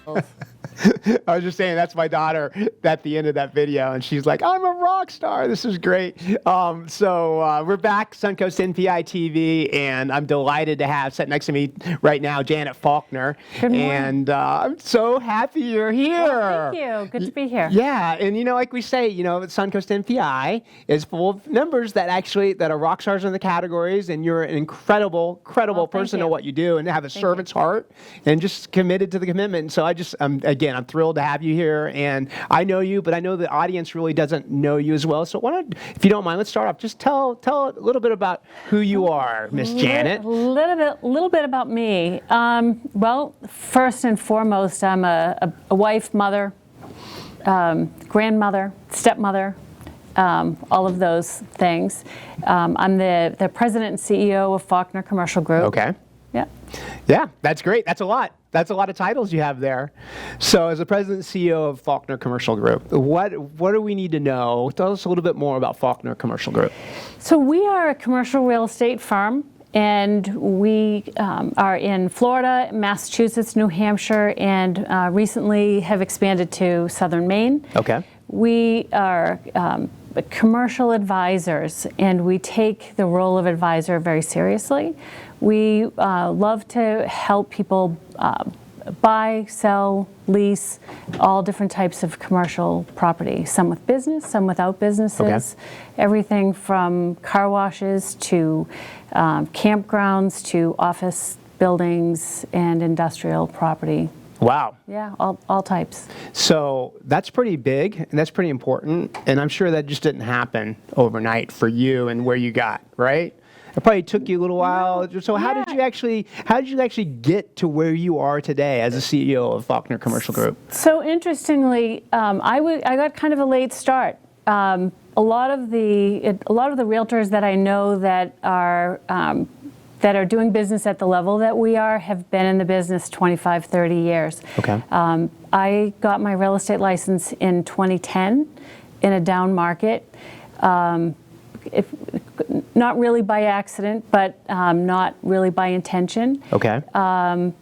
I was just saying that's my daughter at the end of that video, and she's like, "I'm a rock star. This is great." So we're back, Suncoast NPI TV, and I'm delighted to have sitting next to me right now Janet Faulkner. Good morning. And I'm so happy you're here. Well, thank you. Good to be here. Yeah, and like we say, Suncoast NPI is full of members that are rock stars in the categories, and you're an incredible person at what you do, and have a servant's heart, and just committed to the commitment. And so I'm thrilled to have you here, and I know you, but I know the audience really doesn't know you as well. So why don't, if you don't mind, let's start off. Just tell a little bit about who you are, Miss Janet. A little bit about me. Well, first and foremost, I'm a wife, mother, grandmother, stepmother, all of those things. I'm the president and CEO of Faulkner Commercial Group. Okay. Yeah, that's great. That's a lot. That's a lot of titles you have there. So as the president and CEO of Faulkner Commercial Group, what do we need to know? Tell us a little bit more about Faulkner Commercial Group. So we are a commercial real estate firm, and we are in Florida, Massachusetts, New Hampshire, and recently have expanded to southern Maine. Okay. We are commercial advisors, and we take the role of advisor very seriously. We love to help people buy, sell, lease, all different types of commercial property, some with business, some without businesses, okay. Everything from car washes to campgrounds to office buildings and industrial property. Wow. Yeah, all types. So that's pretty big, and that's pretty important, and I'm sure that just didn't happen overnight for you and where you got, right? It probably took you a little while. So how did you actually get to where you are today as a CEO of Faulkner Commercial Group? So interestingly, I got kind of a late start. A lot of the realtors that I know that are doing business at the level that we are have been in the business 25, 30 years. Okay. I got my real estate license in 2010 in a down market. Not really by accident, but not really by intention. Okay. And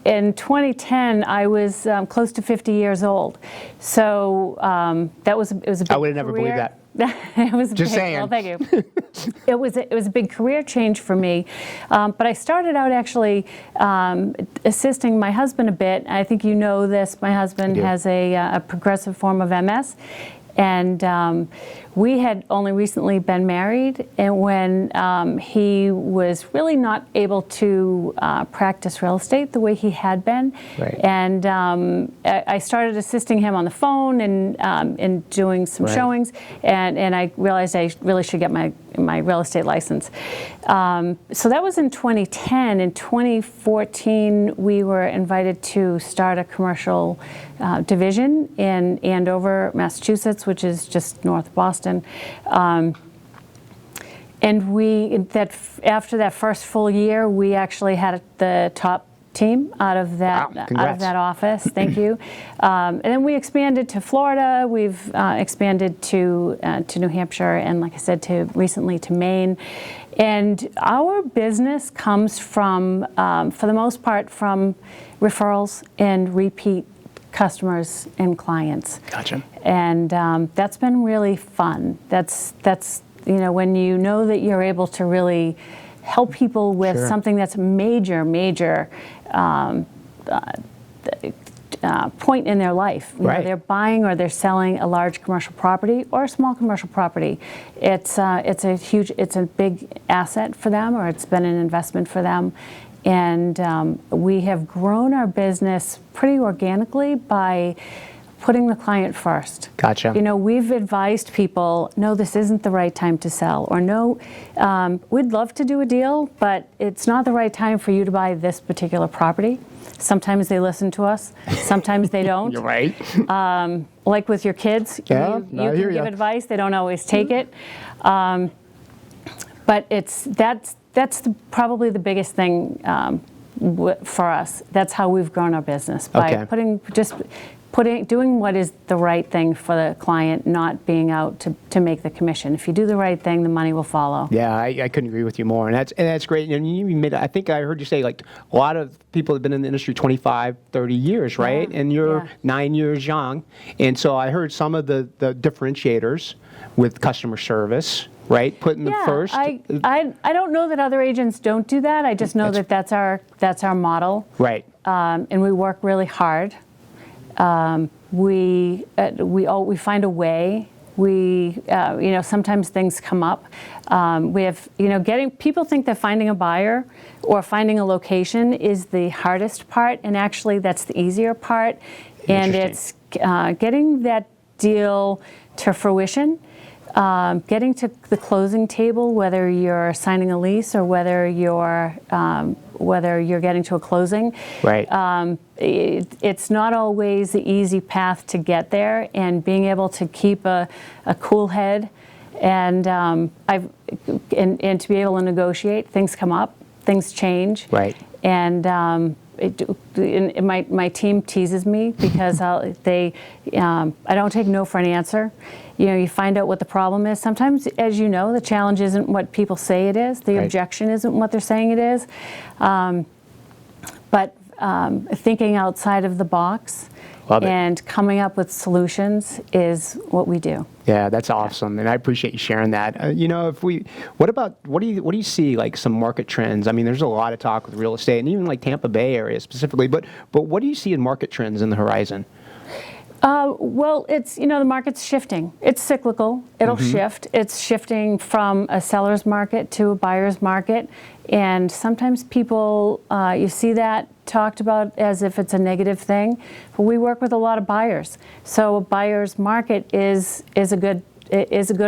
in 2010, I was close to 50 years old. So it was a big I would have never believed that. It was just big, saying. Well, thank you. It was a big career change for me, but I started out actually assisting my husband a bit. I think you know this. My husband has a progressive form of MS. And we had only recently been married, and when he was really not able to practice real estate the way he had been, right. And I started assisting him on the phone and doing some right. showings, and I realized I really should get my real estate license. So that was in 2010. In 2014, we were invited to start a commercial division in Andover, Massachusetts, which is just north of Boston. And after that first full year, we actually had the top team out of that office. Thank you. And then we expanded to Florida. We've expanded to New Hampshire, and like I said, recently to Maine. And our business comes from, for the most part, from referrals and repeat customers and clients. Gotcha. And that's been really fun. That's when you know that you're able to really help people with sure. something that's major point in their life. You right. know, they're buying or they're selling a large commercial property or a small commercial property. It's a big asset for them, or it's been an investment for them. And we have grown our business pretty organically by putting the client first. Gotcha. You know, we've advised people, no, this isn't the right time to sell, or no, we'd love to do a deal, but it's not the right time for you to buy this particular property. Sometimes they listen to us, sometimes they don't. You're right. Like with your kids, you can give advice, they don't always take it. But that's probably the biggest thing for us. That's how we've grown our business, by doing what is the right thing for the client, not being out to make the commission. If you do the right thing, the money will follow. Yeah, I couldn't agree with you more, and that's great. And you made, I think I heard you say, like, a lot of people have been in the industry 25, 30 years, right? Yeah. And you're Yeah. 9 years young, and so I heard some of the differentiators with customer service, right? Putting them first. I don't know that other agents don't do that. I just know that's our model. Right. And we work really hard. We find a way. Sometimes things come up. We have, people think that finding a buyer or finding a location is the hardest part, and actually that's the easier part. And it's getting that deal to fruition. Getting to the closing table, whether you're signing a lease or whether you're getting to a closing, right? It's not always the easy path to get there, and being able to keep a cool head and to be able to negotiate. Things come up, things change, right? And my team teases me because I don't take no for an answer. You find out what the problem is. Sometimes, as you know, the challenge isn't what people say it is. The objection isn't what they're saying it is. But thinking outside of the box and coming up with solutions is what we do. Yeah, that's awesome, and I appreciate you sharing that. What do you see, like, some market trends? I mean, there's a lot of talk with real estate, and even like Tampa Bay area specifically. But what do you see in market trends in the horizon? Well, it's, the market's shifting. It's cyclical. It'll shift. It's shifting from a seller's market to a buyer's market. And sometimes people, you see that talked about as if it's a negative thing. But we work with a lot of buyers. So a buyer's market is a good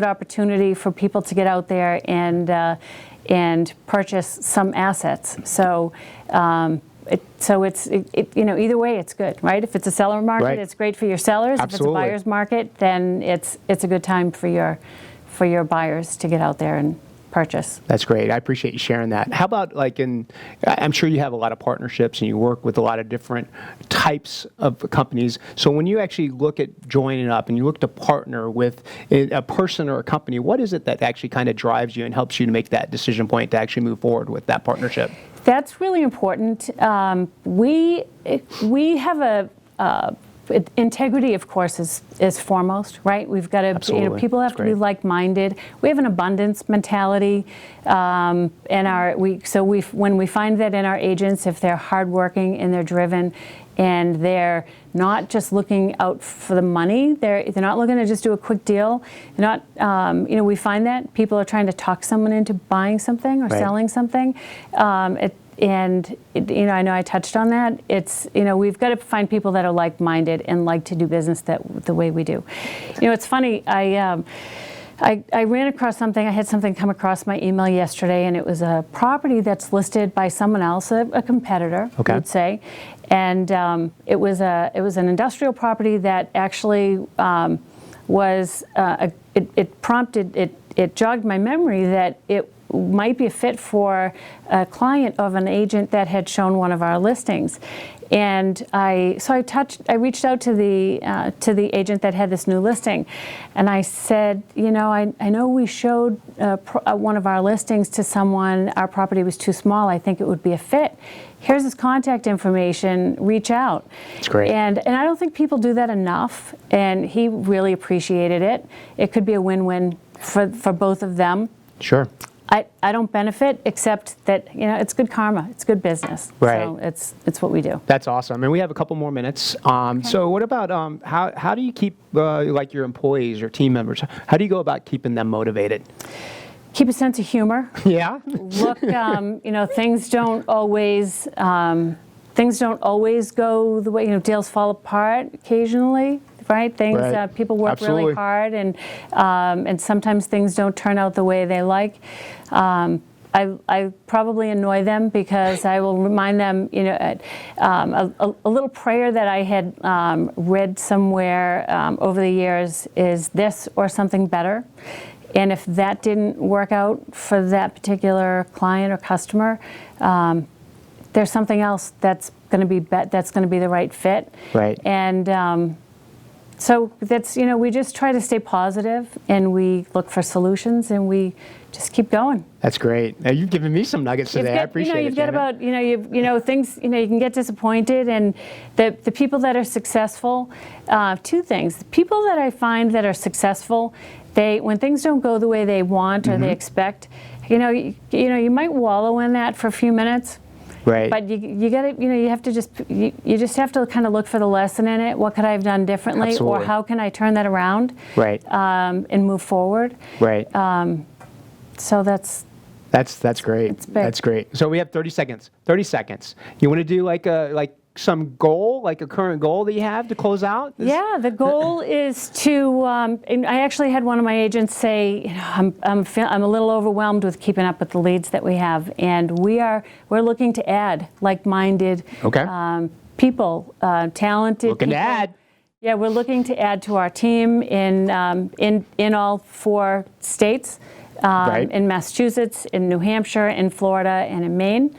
opportunity for people to get out there and purchase some assets. So either way, it's good, right? If it's a seller market, it's great for your sellers. Absolutely. If it's a buyer's market, then it's a good time for your buyers to get out there and purchase. That's great. I appreciate you sharing that. How about, like, I'm sure you have a lot of partnerships and you work with a lot of different types of companies. So when you actually look at joining up and you look to partner with a person or a company, what is it that actually kind of drives you and helps you to make that decision point to actually move forward with that partnership? That's really important. We have integrity, of course, is foremost, right? We've got to, people have to be like-minded. We have an abundance mentality, when we find that in our agents, if they're hardworking and they're driven, and they're not just looking out for the money, they're not looking to just do a quick deal. They're not, we find that people are trying to talk someone into buying something or selling something. I know I touched on that. It's, we've got to find people that are like-minded and like to do business the way we do. It's funny, I ran across something, I had something come across my email yesterday, and it was a property that's listed by someone else, a competitor, I would say. And it was an industrial property that actually it jogged my memory that it might be a fit for a client of an agent that had shown one of our listings. And I reached out to the agent that had this new listing, and I said, I know we showed one of our listings to someone. Our property was too small. I think it would be a fit. Here's his contact information. Reach out. That's great. And I don't think people do that enough. And he really appreciated it. It could be a win-win for both of them. Sure. I don't benefit, except that, it's good karma. It's good business. Right. So it's what we do. That's awesome. And we have a couple more minutes. So what about how do you keep like your employees or team members? How do you go about keeping them motivated? Keep a sense of humor. Yeah. Look, things don't always go the way, deals fall apart occasionally. Right? People work really hard, and sometimes things don't turn out the way they like. I probably annoy them because I will remind them, a little prayer that I had read somewhere over the years is this or something better. And if that didn't work out for that particular client or customer, there's something else that's going to be the right fit. Right. And so that's, we just try to stay positive, and we look for solutions, and we just keep going. That's great. Now, you've given me some nuggets today. I appreciate it. You've got about, things, you can get disappointed, and the people that are successful, two things. The people that I find that are successful, when things don't go the way they want or they expect, you might wallow in that for a few minutes. Right. But you got to, you have to you just have to kind of look for the lesson in it. What could I have done differently? Absolutely. Or how can I turn that around? Right. And move forward. Right. So that's great. It's big. That's great. So we have 30 seconds. 30 seconds. You want to do like some goal, like a current goal that you have to close out? Yeah, the goal is to. And I actually had one of my agents say, I'm a little overwhelmed with keeping up with the leads that we have, and we're looking to add like-minded people, talented. Looking people. to add. Yeah, we're looking to add to our team in all 4 states, in Massachusetts, in New Hampshire, in Florida, and in Maine,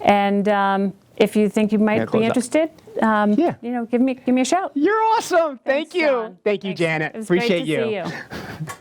and. If you think you might be interested, give me a shout. You're awesome. Thank you. John. Thank you, Thanks. Janet. It was Appreciate great to see you.